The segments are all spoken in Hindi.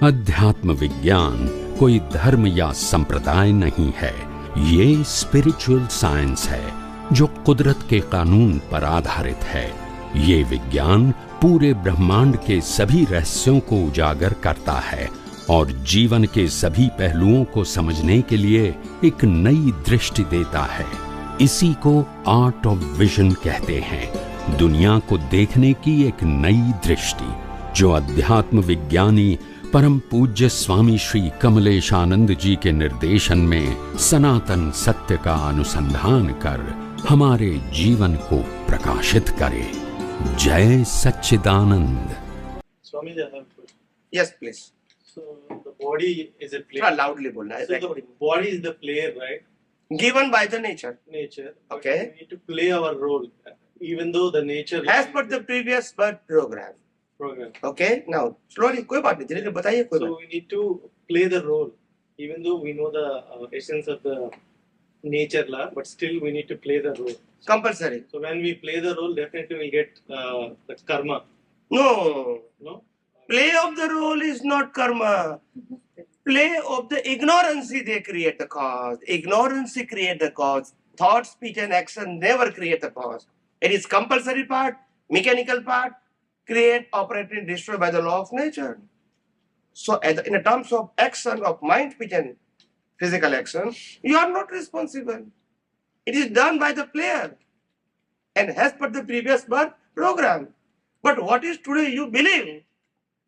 अध्यात्म विज्ञान कोई धर्म या संप्रदाय नहीं है, ये स्पिरिचुअल साइंस है जो कुदरत के कानून पर आधारित है। ये विज्ञान पूरे ब्रह्मांड के सभी रहस्यों को उजागर करता है और जीवन के सभी पहलुओं को समझने के लिए एक नई दृष्टि देता है। इसी को आर्ट ऑफ विजन कहते हैं, दुनिया को देखने की एक नई दृष्टि, जो अध्यात्म विज्ञानी परम पूज्य स्वामी श्री कमलेशानंद जी के निर्देशन में सनातन सत्य का अनुसंधान कर हमारे जीवन को प्रकाशित करे। जय सच्चिदानंद। Swami, Yes, please. so the body is a player. थोड़ा loudly बोलना है. So the body is the player, right? Given by the nature. Nature. But Okay. we need to play our role, even though the nature. As per the previous birth program. program. Okay. Now slowly, कोई बात नहीं, धीरे-धीरे बताइए कोई So बात. we need to play the role, even though we know the essence of the nature law, but still we need to play the role. Compulsory. So when we play the role, definitely we'll get the karma. No. No. Play of the role is not karma. Play of the ignorance they create the cause. Ignorance create the cause. Thought, speech and action never create the cause. It is compulsory part, mechanical part, create, operate and destroyed by the law of nature. So in the terms of action of mind, speech and physical action, you are not responsible. It is done by the player and as per the previous birth program. But what is today you believe?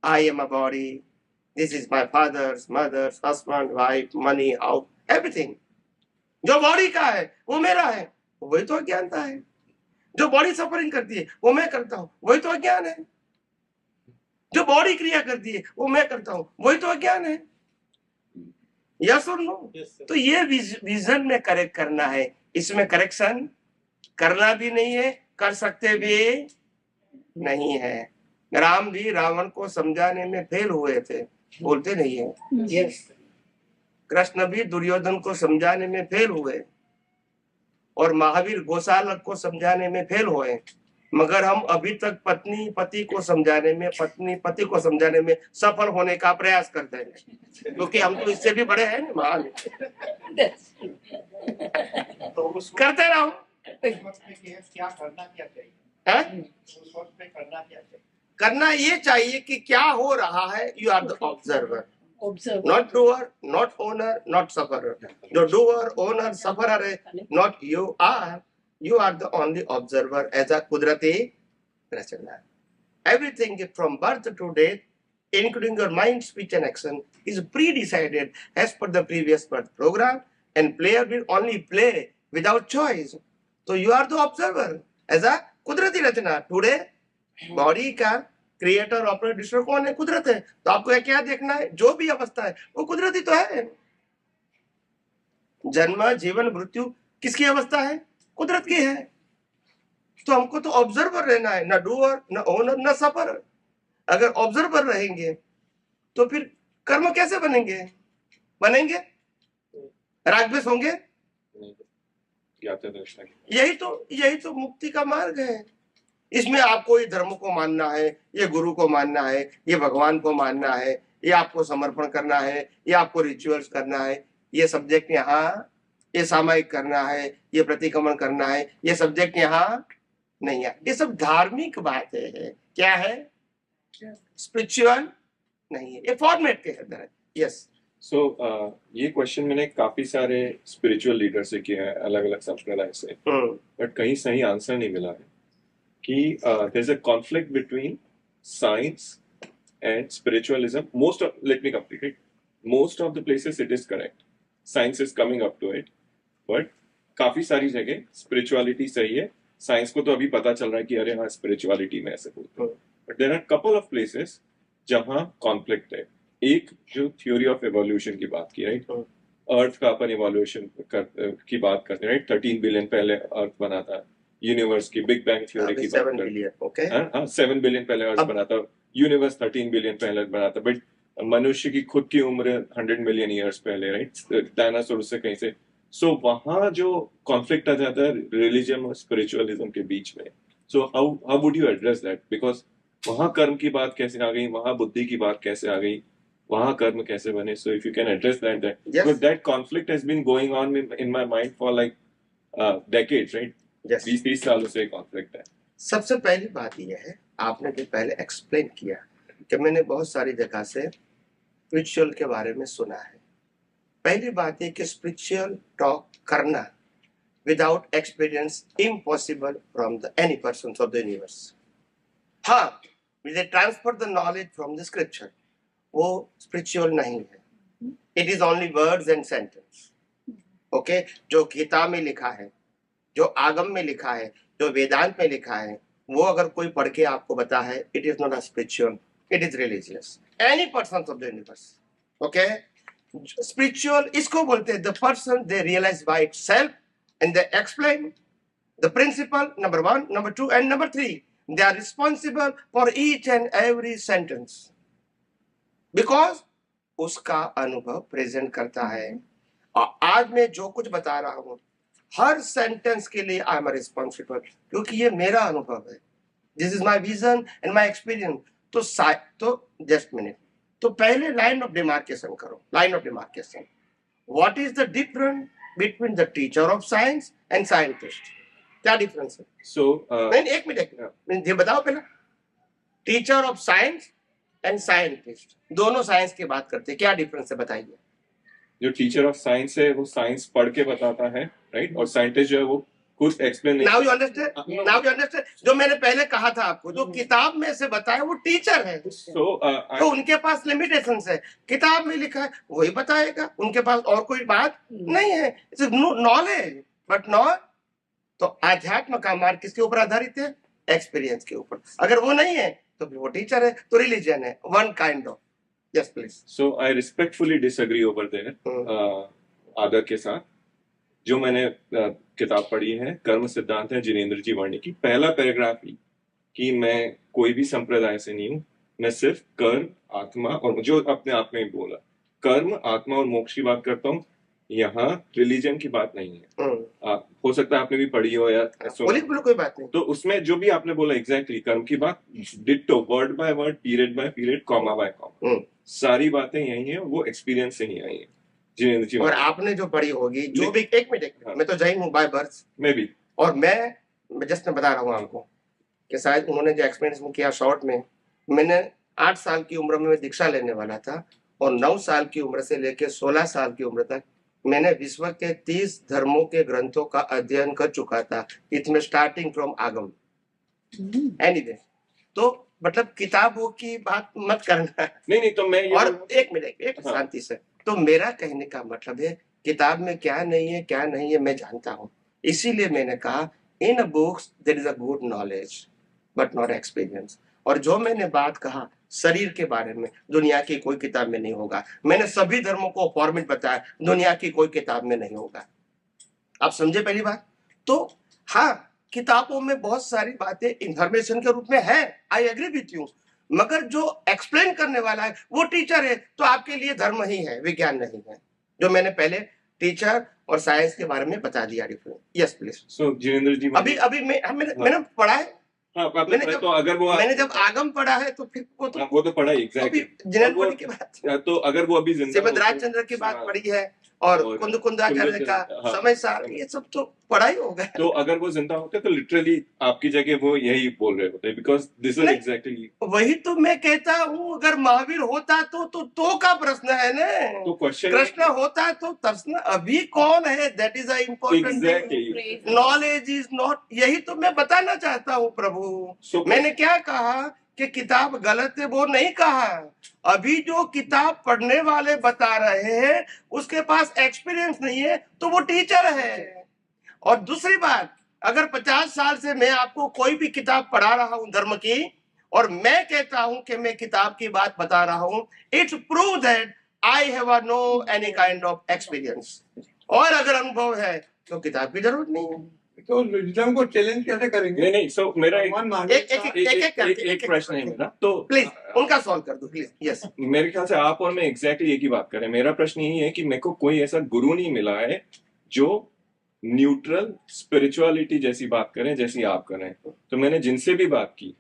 I am a body. This is my father's, mother's, husband, wife, money, house, everything. जो बॉडी का है वो मेरा है, वही तो अज्ञानता है। जो बॉडी सफरिंग करती है वो मैं करता हूँ, वही तो अज्ञान है। जो बॉडी क्रिया करती है वो मैं करता हूँ, वही तो अज्ञान है। यस और नो? तो ये विजन में करेक्ट करना है, इसमें करेक्शन करना भी नहीं है, कर सकते भी नहीं है। राम भी रावण को समझाने में फेल हुए थे, बोलते नहीं है। यस। कृष्ण भी दुर्योधन को समझाने में फेल हुए और महावीर गोसालक को समझाने में फेल हुए, मगर हम अभी तक पत्नी पति को समझाने में, पत्नी पति को समझाने में सफल होने का प्रयास करते हैं, क्योंकि हम तो इससे भी बड़े हैं ना, महान। तो करते रहो। क्या करना क्या चाहिए? उस वक्त में करना क्या चाहिए? करना ये चाहिए कि क्या हो रहा है, you are the observer, not doer, not owner, not sufferer. जो डूअर, ओनर, सफरर है, not you are the only observer as a कुदरती रचना। Everything from birth to death, including your mind, speech and action, is pre-decided as per the previous birth program, and player will only play without choice. So you are the observer as a कुदरती रचना। टुडे बॉडी का क्रिएटर ऑपरेटर डिस्ट्रॉयर कौन है? कुदरत है। तो आपको क्या देखना है? जो भी अवस्था है वो कुदरती तो है। जन्म, जीवन, मृत्यु किसकी अवस्था है? कुदरत की है। तो हमको तो ऑब्जर्वर रहना है, न डूअर, न ओनर, न सफरर। अगर ऑब्जर्वर रहेंगे तो फिर कर्म कैसे बनेंगे? रागद्वेष होंगे? यही तो मुक्ति का मार्ग है। इसमें आपको ये धर्म को मानना है, ये गुरु को मानना है, ये भगवान को मानना है, ये आपको समर्पण करना है, ये आपको रिचुअल्स करना है, ये सब्जेक्ट यहाँ, ये सामायिक करना है, ये प्रतिक्रमण करना है, ये सब्जेक्ट यहाँ नहीं है। ये सब धार्मिक बातें है। क्या है? स्पिरिचुअल नहीं है, ये फॉर्मेट के अंदर है। यस। सो ये क्वेश्चन मैंने काफी सारे स्पिरिचुअल लीडर से किया है, अलग अलग संप्रदाय से, बट कहीं सही आंसर नहीं मिला है कि there is a conflict between science and spiritualism. Let me complete it. Most of the places it is correct, science is coming up to it, but काफी सारी जगह स्पिरिचुअलिटी सही है, साइंस को तो अभी पता चल रहा है कि अरे हाँ स्पिरिचुअलिटी में ऐसे बोलते हैं, but there are couple of places जहां कॉन्फ्लिक्ट है। एक जो थ्योरी ऑफ एवोल्यूशन की बात की, राइट, अर्थ का अपन एवोल्यूशन की बात करते हैं, राइट, 13 बिलियन पहले अर्थ बना था, यूनिवर्स की बिग बैंग थ्योरी की बात करते हैं, हाँ 7 बिलियन पहले अर्थ बना था, यूनिवर्स 13 बिलियन पहले बना था, बट मनुष्य की खुद की उम्र 100 मिलियन ईयर्स पहले, राइट, डायनासोर से कहीं से। सो वहां जो कॉन्फ्लिक्ट आ जाता है रिलीजन और स्पिरिचुअलिज्म के बीच में, so how would you address that? Because वहां कर्म की बात कैसे आ गई, वहां बुद्धि की बात कैसे आ गई, वहाँ कर्म कैसे बने? So if you can address that, Yes. because that conflict has been going on in my mind for like decades, right? Yes. 20-30 सालों से conflict है. सबसे पहली बात यह है, आपने जो पहले एक्सप्लेन किया कि मैंने बहुत सारी जगह से स्पिरिचुअल के बारे में सुना है। पहली बात है कि स्पिरिचुअल टॉक करना without experience impossible from the any person of the universe. हाँ, with transfer the knowledge from the scripture, वो स्पिरिचुअल नहीं है। It is only words and sentence. Okay, जो किताब में लिखा है, जो आगम में लिखा है, जो वेदांत में लिखा है, वो अगर कोई पढ़ के आपको बता है, it is not a spiritual, it is religious. Any person of the universe. Okay, spiritual इसको बोलते हैं the person they realise by itself and they explain the principle, number 1, number 2 and number 3, they are responsible for each and every sentence, because उसका अनुभव प्रेजेंट करता है। और आज मैं जो कुछ बता रहा हूं, हर सेंटेंस के लिए आई एम रिस्पॉन्सिबल, क्योंकि ये मेरा अनुभव है। This is my vision and my experience. तो जस्ट मिनट, तो पहले लाइन ऑफ डिमार्केशन करो। Line of demarcation, what is the difference between the teacher of science and scientist? क्या डिफरेंस है? So नहीं, एक मिनट, ये बताओ पहले। Teacher of science and scientist, दोनों साइंस की बात करते हैं, क्या डिफरेंस है बताइए? जो टीचर ऑफ साइंस है वो साइंस पढ़ के बताता है, राइट? और साइंटिस्ट जो है वो कुछ explain now you understand, now you understand. जो मैंने पहले कहा था आपको, जो किताब में से बताया वो टीचर है, तो उनके पास लिमिटेशंस है। किताब में लिखा है वही बताएगा, उनके पास और कोई बात नहीं है। It's knowledge but not. तो आध्यात्म का मार्ग किसके ऊपर आधारित है? एक्सपीरियंस के ऊपर। अगर वो नहीं है तो फिर वो टीचर है, तो रिलीजन है, one kind of. Yes please. So I respectfully disagree over there आदर के साथ। जो मैंने किताब पढ़ी है, कर्म सिद्धांत है जिनेंद्र जी वर्णी की, पहला पैराग्राफ ही कि मैं कोई भी संप्रदाय से नहीं हूँ, मैं सिर्फ कर्म, आत्मा और जो अपने आप में ही बोला, कर्म, आत्मा और मोक्ष की बात करता हूँ। यहाँ रिलीजन की बात नहीं है। हो सकता है आपने भी पढ़ी हो या कोई बात नहीं। तो उसमें जो भी आपने बोला एग्जैक्टली कर्म की बात, ditto, word by word, period by period, comma bye comma, सारी बातें यही है, वो एक्सपीरियंस से ही आई है जिनेंद्र जी। और आपने जो पढ़ी होगी, जो भी, एक मिनट, मैं तो जैन हूँ बाय बर्थ, मैं भी, और मैं जस्ट बता रहा हूँ आपको कि शायद उन्होंने जो एक्सपीरियंस किया शॉर्ट में, मैंने 8 साल की उम्र में दीक्षा लेने वाला था, और 9 साल की उम्र से लेकर 16 साल की उम्र तक मैंने विश्व के 30 धर्मों के ग्रंथों का अध्ययन कर चुका था, इसमें स्टार्टिंग फ्रॉम आगम। एनीवे, तो मतलब किताबों की बात मत करना। नहीं, तो मैं और एक मिनट, एक शांति से। तो मेरा कहने का मतलब है, किताब में क्या नहीं है, क्या नहीं है, मैं जानता हूँ। इसीलिए मैंने कहा, in books there is a good knowledge but not experience. और जो मैंने बात कहा शरीर के बारे में, दुनिया की कोई किताब में नहीं होगा। मैंने सभी धर्मों को फॉर्मेट बताया, दुनिया की कोई किताब में नहीं होगा। आप समझे पहली बात? तो हाँ, किताबों में बहुत सारी बातें इंफॉर्मेशन के रूप में है, आई एग्री विथ यू, मगर जो एक्सप्लेन करने वाला है वो टीचर है, तो आपके लिए धर्म ही है, विज्ञान नहीं है। जो मैंने पहले टीचर और साइंस के बारे में बता दिया difference. Yes please. So Jinendra ji, अभी मैंने पढ़ा है। मैंने जब आगम पढ़ा है तो फिर वो तो पढ़ा एग्जैक्टली जिनेंद्र की बात, तो अगर वो अभी श्रीमद राजचंद्र की बात पढ़ी है, और कुंदाचार्य का समय सार, ये सब तो पढ़ा ही होगा। तो अगर वो जिंदा होते तो लिटरली आपकी जगह वो यही बोल रहे होते, बिकॉज दिस इज एग्जैक्टली। वही तो मैं कहता हूँ, अगर महावीर होता तो का प्रश्न है ना, तो क्वेश्चन कृष्ण होता तो प्रश्न अभी कौन है, that is a important. Knowledge is not, यही तो मैं बताना चाहता हूँ प्रभु। मैंने क्या कहा कि किताब गलत है, वो नहीं कहा। अभी जो किताब पढ़ने वाले बता रहे हैं उसके पास एक्सपीरियंस नहीं है, तो वो टीचर है। और दूसरी बात, अगर 50 साल से मैं आपको कोई भी किताब पढ़ा रहा हूं धर्म की, और मैं कहता हूं कि मैं किताब की बात बता रहा हूं, it's prove that I have no any kind of experience. और अगर अनुभव है तो किताब की जरूरत नहीं है। तो विजडम को चैलेंज कैसे करेंगे? नहीं, सो मेरा एक प्रश्न है मेरा, तो प्लीज उनका सॉल्व कर दो प्लीज। यस, मेरे ख्याल से आप और मैं एग्जैक्टली एक ही बात करें। मेरा प्रश्न यही है कि मेरे को कोई ऐसा गुरु नहीं मिला है जो न्यूट्रल स्पिरिचुअलिटी जैसी बात करें जैसी आप करें। तो मैंने जिनसे भी बात की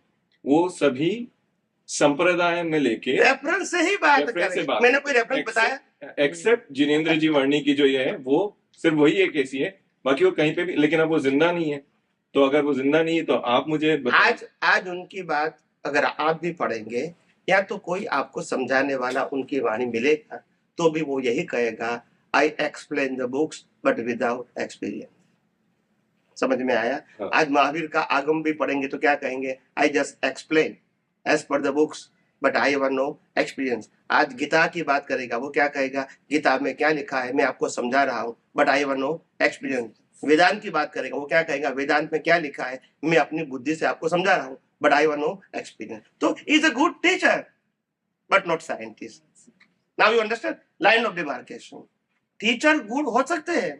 वो सभी संप्रदाय में लेके रेफरेंस से ही बात रेफरेंस से करें। बात मैंने कोई रेफरेंस बताया? एक्सेप्ट जिनेंद्र जी वर्णी की जो ये है वो सिर्फ वही एक ऐसी है, बाकी वो कहीं पे भी, लेकिन अब वो जिंदा नहीं है। तो अगर वो जिंदा नहीं है तो आप मुझे बताइए। आज उनकी बात अगर आप भी पढ़ेंगे या तो कोई आपको समझाने वाला उनकी वाणी मिलेगा तो भी वो यही कहेगा, I explain the books but without experience. समझ में आया? हाँ। आज महावीर का आगम भी पढ़ेंगे तो क्या कहेंगे, I just explain as per the books but I have no experience. आज गीता की बात करेगा, वो क्या कहेगा, गीता में क्या लिखा है मैं आपको समझा रहा हूँ but I have no experience. Vedanta की बात करेगा, वो क्या कहेगा, वेदांत में क्या लिखा है मैं अपनी बुद्धि से आपको समझा रहा हूँ but I have no experience. तो is a good teacher but not scientist. Now you understand line of demarcation. Teacher good हो सकते हैं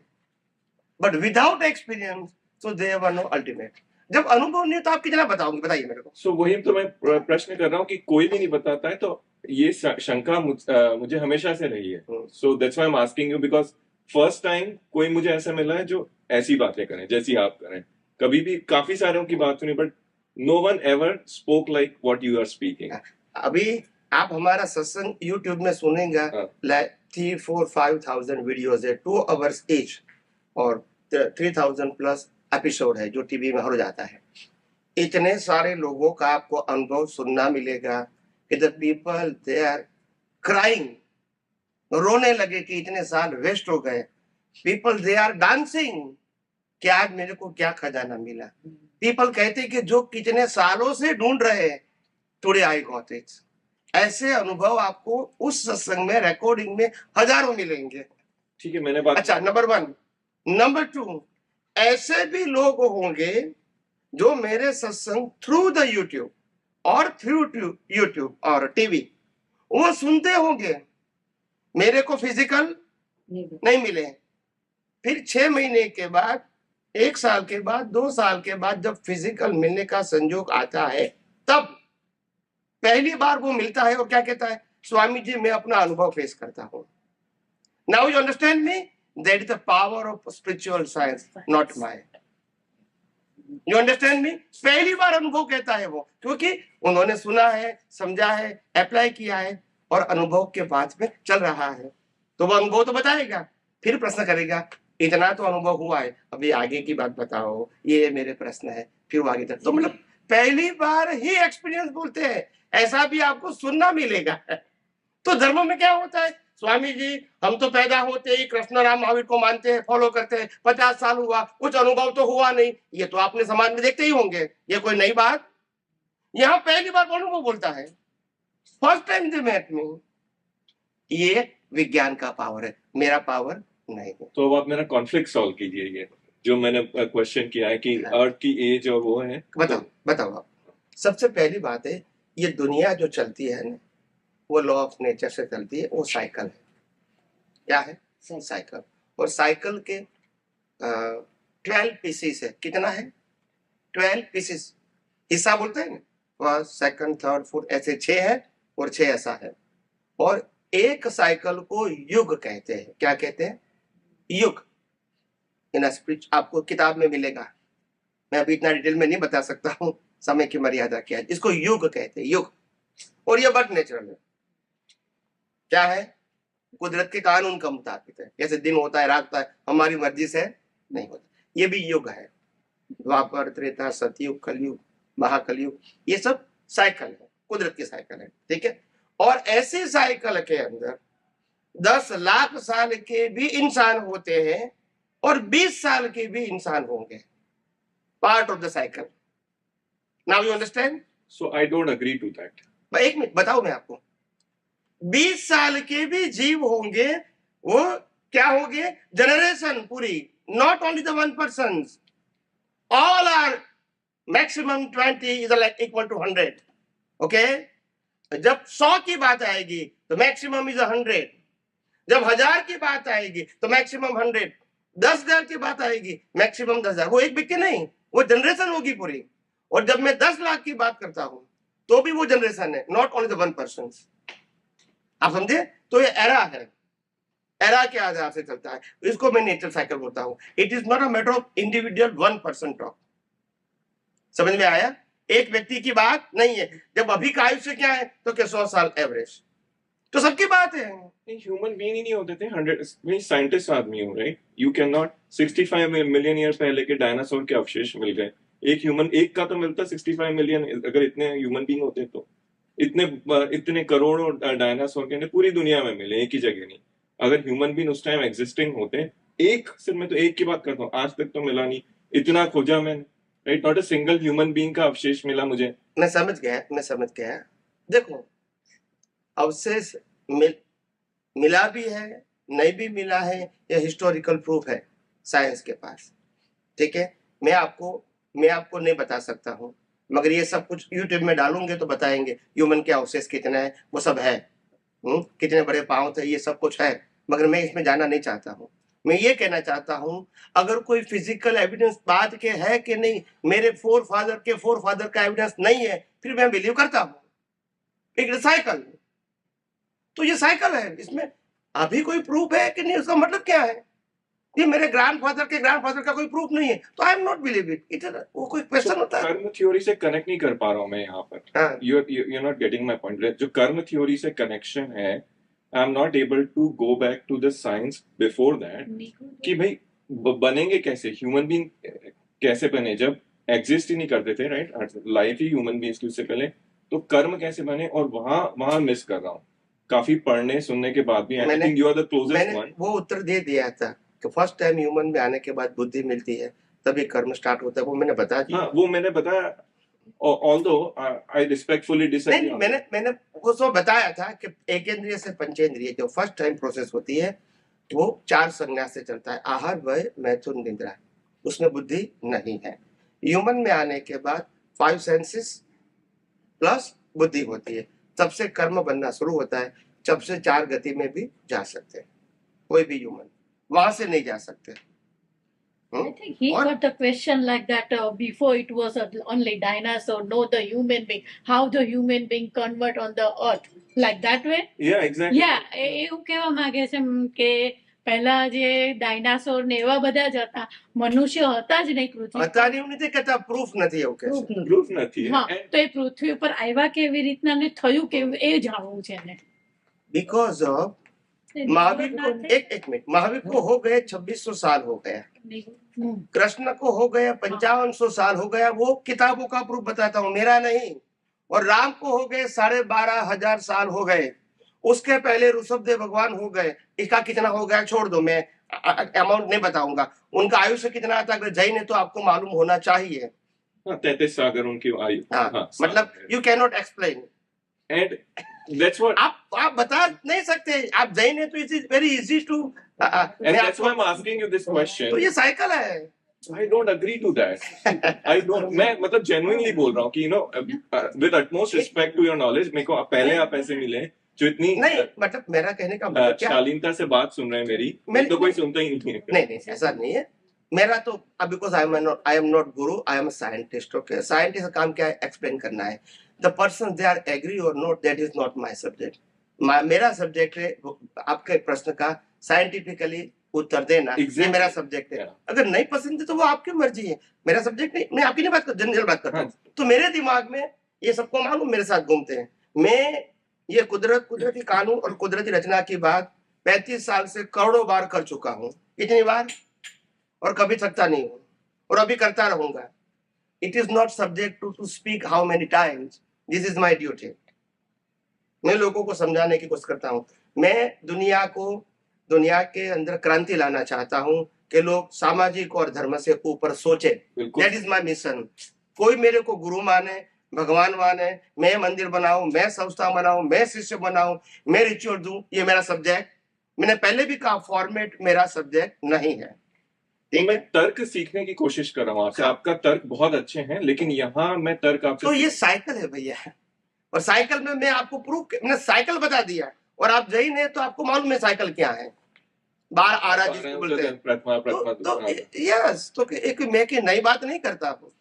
but without experience so they have no ultimate. जब अनुभव नहीं तो आप कितना बताओगे, बताइए मेरे को। सो वही तो मैं प्रश्न कर रहा हूँ कि कोई भी नहीं बताता है, तो ये शंका मुझे हमेशा से रही है। So that's why I am asking you, because first time कोई मुझे ऐसा मिला है जो ऐसी बातें करें जैसी आप करें। कभी भी काफी सारों की बात सुनी but no one ever spoke like what you are speaking. अभी आप हमारा सत्संग यूट्यूब में सुनेगा, लाइक 3-4-5,000 वीडियोस है, 2 आवर्स ईच, और 3,000 प्लस एपिसोड है जो टीवी में हो जाता है। इतने सारे लोगों का आपको अनुभव सुनना मिलेगा कि the people they are crying, रोने लगे कि इतने साल वेस्ट हो गए। पीपल दे आर डांसिंग कि आज मेरे को क्या खजाना मिला। पीपल कहते कि जो कितने सालों से ढूंढ रहे हैं, टुडे आई गॉट इट। ऐसे अनुभव आपको उस सत्संग में, रिकॉर्डिंग में हजारों मिलेंगे। ठीक है, मैंने बात। अच्छा, नंबर 1। नंबर 2, ऐसे भी लोग होंगे जो मेरे सत्संग थ्रू द यूट्यूब और थ्रू यूट्यूब और टीवी वो सुनते होंगे, मेरे को फिजिकल नहीं मिले। फिर 6 महीने के बाद, 1 साल के बाद, 2 साल के बाद जब फिजिकल मिलने का संजोग आता है, तब पहली बार वो मिलता है और क्या कहता है, स्वामी जी मैं अपना अनुभव फेस करता हूं। Now you understand me, that is the power of spiritual science, not my. You understand me? पहली बार अनुभव कहता है वो, क्योंकि उन्होंने सुना है, समझा है, अप्लाई किया है और अनुभव के बाद में चल रहा है, तो वो अनुभव तो बताएगा। फिर प्रश्न करेगा, इतना तो अनुभव हुआ है, अभी आगे की बात बताओ, ये मेरे प्रश्न है। फिर वो आगे तक, तो मतलब पहली बार ही एक्सपीरियंस बोलते हैं। ऐसा भी आपको सुनना मिलेगा। तो धर्म में क्या होता है, स्वामी जी हम तो पैदा होते ही कृष्ण राम महावीर को मानते हैं, फॉलो करते हैं, 50 साल हुआ, कुछ अनुभव तो हुआ नहीं। ये तो आपने समाज में देखते ही होंगे, ये कोई नई बात। यहाँ पहली बार अनुभव बोलता है, first time they met me. ये विज्ञान का पावर है, मेरा पावर नहीं है। तो अब आप मेरा कॉन्फ्लिक्ट सॉल्व कीजिए, ये जो मैंने क्वेश्चन किया है कि अर्थ की एज और वो है। बताओ आप। सबसे पहली बात है, ये दुनिया जो चलती है ना, वो लॉ ऑफ नेचर से चलती है, वो साइकिल है। क्या है? साइकिल। और साइकिल के 12 पीसेस है। कितना है? 12 पीसेस, हिस्सा बोलते हैं ना, फर्स्ट, सेकंड, थर्ड, फोर्थ, ऐसे 6 है और 6 ऐसा है। और एक साइकिल को युग कहते हैं। क्या कहते हैं? युग। इन स्पीच आपको किताब में मिलेगा, मैं अभी इतना डिटेल में नहीं बता सकता हूँ, समय की मर्यादा क्या है। इसको युग कहते हैं, युग। और ये बट नेचुरल है। क्या है? कुदरत के कानून का मुताबिक है। जैसे दिन होता है, रात होता है, हमारी मर्जी से नहीं होता। ये भी युग है। द्वापर, त्रेता, सतयुग, कलयुग, महाकलयुग, ये सब साइकिल है, कुदरत की साइकिल है। ठीक है। और ऐसी साइकिल के अंदर 10 लाख साल के भी इंसान होते हैं और 20 साल के भी इंसान होंगे, part of the cycle. Now you understand? So I don't agree to that. एक मिनट बताओ मैं आपको। 20 साल के भी जीव होंगे, वो क्या होंगे? जनरेशन पूरी, not only the 1 person, all are maximum 20 is like equal to 100। Okay. जब 100 की बात आएगी तो मैक्सिमम इज 100। जब 1000 की बात आएगी तो मैक्सिमम 100। 10,000 की बात आएगी मैक्सिमम 10,000। वो एक व्यक्ति नहीं, वो जनरेशन होगी पूरी। और जब मैं 10 लाख की बात करता हूं तो भी वो जनरेशन है, नॉट ओनली द 1 पर्सन। आप समझे? तो ये एरा है, एरा के आधार से चलता है। इसको मैं नेचर साइकिल बोलता हूं। It is not a matter of individual 1 person talk. समझ में आया? एक व्यक्ति की बात नहीं है। जब अभी का आयुष्य क्या है तो क्या 100 साल एवरेज, तो सबकी बात है। ह्यूमन बीइंग ही नहीं होते थे 100 साइंटिस्ट आदमी हो, right? You can not 65 million year पहले के डायनासोर के अवशेष मिल गए, एक का तो मिलता 65 मिलियन, अगर इतने ह्यूमन बीइंग होते तो इतने करोड़ों डायनासोर के पूरी दुनिया में मिले, एक ही जगह नहीं। अगर ह्यूमन बीइंग उस टाइम एग्जिस्टिंग होते, एक सिर्फ मैं तो एक की बात करता हूँ, आज तक तो मिला नहीं, इतना खोजा मैंने, right? Not a single human being का अवशेष मिला मुझे। मैं समझ गया। देखो, अवशेष मिला भी है, नहीं भी मिला है, यह हिस्टोरिकल प्रूफ है साइंस के पास, ठीक है। मैं आपको नहीं बता सकता हूँ, मगर ये सब कुछ यूट्यूब में डालूंगे तो बताएंगे ह्यूमन के अवशेष कितने हैं, वो सब है। कितने बड़े पाँव थे, ये सब कुछ है, मगर मैं इसमें जाना नहीं चाहता हूँ। मैं ये कहना चाहता हूँ, अगर कोई फिजिकल एविडेंस बात के है कि नहीं, मेरे फोर फादर का एविडेंस नहीं है, फिर मैं बिलीव करता हूँ। एक साइकिल, तो ये साइकिल है, इसमें अभी कोई प्रूफ है कि नहीं, उसका मतलब क्या है? ये मेरे ग्रैंडफादर का कोई प्रूफ नहीं है, तो आई एम नॉट बिलीव इट। वो कोई क्वेश्चन होता है। कर्म थ्योरी से कनेक्ट नहीं कर पा रहा हूँ मैं यहाँ पर। You are not getting my point. जो कर्म थ्योरी से कनेक्शन है, I am not able to go back to the science before that, कि भाई बनेंगे कैसे, ह्यूमन बीइंग कैसे बने जब एग्जिस्ट ही नहीं करते थे, राइट? लाइफ ही ह्यूमन बीइंग्स की उससे पहले, तो कर्म कैसे बने? और वहां मिस कर रहा हूँ काफी पढ़ने सुनने के बाद भी। I think you are the closest one. वो उत्तर दे दिया था कि फर्स्ट टाइम ह्यूमन में आने के बाद बुद्धि मिलती है, तभी कर्म स्टार्ट होता है, वो मैंने बता दिया। हाँ, वो मैंने बताया, although I respectfully disagree। नहीं, मैंने वो सब बताया था कि एकेंद्रिय से पंचेंद्रिय जो फर्स्ट टाइम प्रोसेस होती है, वो 4 संज्ञा से चलता है, आहार, वय, मैथुन, निद्रा, उसमें बुद्धि नहीं है। ह्यूमन में आने के बाद 5 सेंसेस प्लस बुद्धि होती है, तब से कर्म बनना शुरू होता है। जब से 4 गति में भी जा सकते हैं, कोई भी ह्यूमन वहां से नहीं जा सकते। I think he got the question like that before it was only dinosaur, no the human being. How the human being convert on the earth like that way? Yeah, exactly. Yeah, એવું કહેવા માંગે છે કે પહેલા જે ડાયનાસોર ને એવા બધા જ હતા, મનુષ્ય હતા જ નહીં પૃથ્વી પર. હતા એવું નથી કહેતા, પ્રૂફ નથી એવું કહે છે. Proof નથી। હા, તો એ પૃથ્વી ઉપર આવ્યા કેવી રીતના ને થયું કેવું એ જાણવું છે ને. बिकॉज ऑफ महावीर को एक मिनट, महावीर को हो गए 2600 साल हो गया, कृष्ण को हो गया 5500 साल हो गया, वो किताबों का प्रूफ बताता हूँ, मेरा नहीं। और राम को हो गए 12,500 साल हो गए, उसके पहले ऋषभदेव भगवान हो गए, इसका कितना हो गया छोड़ दो, मैं अमाउंट नहीं बताऊंगा। उनका आयुष्य कितना था, अगर जैन है तो आपको मालूम होना चाहिए। 33 सागर उनकी आयु। हाँ, मतलब you can not explain, and that's what आप बता नहीं सकते, आप जैन है तो it is very easy to, and that's why I am asking you this question. तो ये साइकिल है। I don't agree to that. I don't, मैं मतलब genuinely बोल रहा हूँ कि you know with utmost respect to your knowledge, मेरे को पहले आप ऐसे मिले जो इतनी नहीं, मतलब मेरा कहने का मतलब क्या, शालीनता से बात सुन रहे हैं मेरी, तो कोई सुनता ही नहीं है। नहीं ऐसा नहीं है मेरा तो, because I am not guru, I am scientist. Okay, scientist का काम क्या है, एक्सप्लेन करना है। The person they are agree और not, that is not my subject. मेरा सब्जेक्ट है आपके प्रश्न का साइंटिफिकली उत्तर देना, ये मेरा सब्जेक्ट है। अगर नहीं पसंद है तो वो आपकी मर्जी है, मेरा सब्जेक्ट नहीं। मैं आपकी नहीं बात कर, जनरल बात करता हूँ। तो मेरे दिमाग में ये सबको मालूम, मेरे साथ घूमते हैं। मैं ये कुदरती कानून और कुदरती रचना की बात 35 साल से करोड़ों बार कर चुका हूँ, इतनी बार, और कभी थकता नहीं हूँ और अभी करता रहूंगा। It is not subject to speak how many times, this is my duty. मैं लोगों को समझाने की कोशिश करता हूँ। मैं दुनिया के अंदर क्रांति लाना चाहता हूँ कि लोग सामाजिक और धर्म से ऊपर सोचे। That is my mission. कोई मेरे को गुरु माने, भगवान माने, मैं मंदिर बनाऊं, मैं संस्था बनाऊं, मैं शिष्य बनाऊं, मैं रिचुअल दूं, ये मेरा सब्जेक्ट। मैंने पहले भी कहा, फॉर्मेट मेरा सब्जेक्ट नहीं है। तो मैं तर्क सीखने की कोशिश कर रहा हूँ आपसे। आपका तर्क बहुत अच्छे हैं, लेकिन यहाँ मैं तर्क आपसे, तो ये साइकिल है भैया, और साइकिल में मैं आपको प्रूफ, मैंने साइकिल बता दिया, और आप जैन है तो आपको मालूम है साइकिल क्या है, बार आ रहा जिसको बोलते हैं। तो यस, तो एक मैं की नई बात नहीं करता हूँ,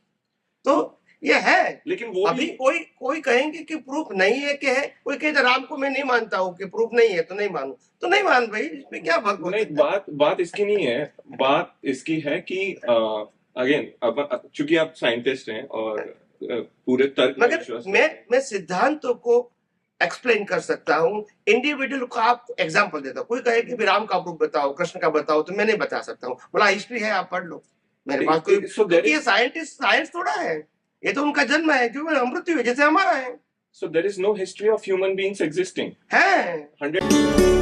तो ये है। लेकिन वो अभी कोई कहेंगे कि प्रूफ नहीं है कि है, कोई कहे राम को मैं नहीं मानता हूँ कि प्रूफ नहीं है तो नहीं मानू, तो नहीं मान भाई, इसमें क्या फर्क नहीं। बात इसकी नहीं है, बात इसकी है कि अगेन अब चूंकि आप साइंटिस्ट हैं और पूरे तर्क में मगर विश्वास मैं सिद्धांतों को एक्सप्लेन कर सकता हूँ, इंडिविजुअल को आप एग्जांपल देता हूँ। कोई कहे कि राम का प्रूफ बताओ, कृष्ण का बताओ, तो मैं नहीं बता सकता हूँ। बोला हिस्ट्री है, आप पढ़ लो। मेरे पास कोई, क्योंकि ये साइंस थोड़ा है, ये तो उनका जन्म है, जो मृत्यु है, जैसे हमारा है। So there is no history of human beings existing. है 100